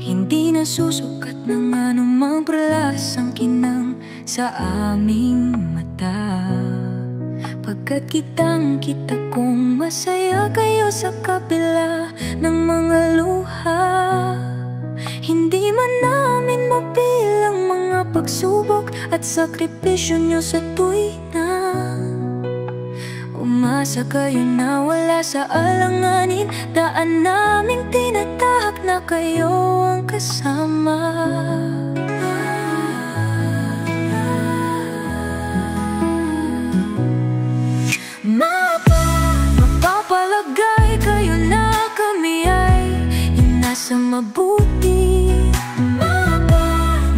Hindi nasusukat ng anumang perlas ang kinang sa aming mata, pagkat kitang-kita kong masaya kayo sa kabila ng mga luha. Hindi man namin mabilang mga pagsubok at sakripisyo nyo sa tuwina. Umasa kayo na wala sa alanganin, daan naming tinatahak na kayo ang kasama. Mapapalagay kayo na kami ay yung nasa mabuti.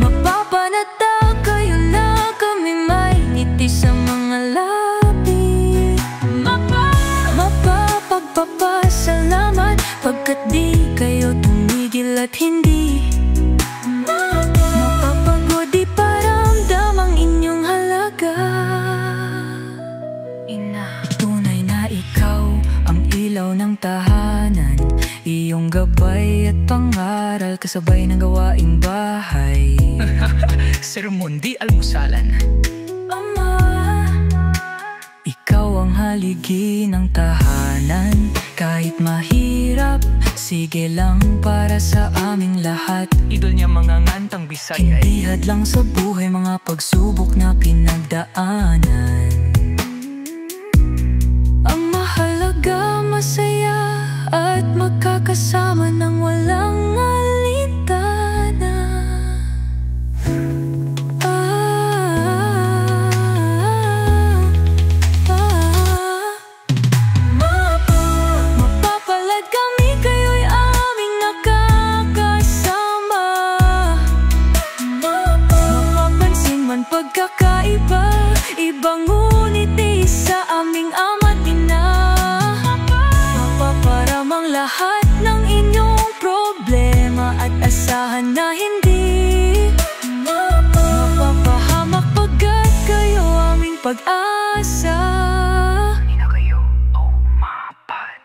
Mapapanatag kayo na kami may ngiti sa mga labi. Mapapagpapasalamat pagkat di kayo tumigil at hindi mapapagod, di paramdam ang inyong halaga. Tunay na ikaw ang ilaw ng tahanan, iyong gabay at pangaral kasabay ng gawaing bahay. Sermon di almusalan. Ama, ikaw ang haligi ng tahanan. Kahit mahirap, sige lang para sa aming lahat. Idol niya mga ngantang Bisaya. Hindi hadlang sa buhay mga pagsubok na pinagdaanan. Ang mahalaga, masaya at magkakasama ng walang alintana. Mapapalad kami, kayo'y aming nakakasama. Mapapansin man pagkakaiba, ibang ngunit isa aming ama't ina. Mapaparamang lahat ng inyong problema at asahan na hindi mapapahamak pagkat kayo aming pag-asa. Hindi na kayo, oh mapad.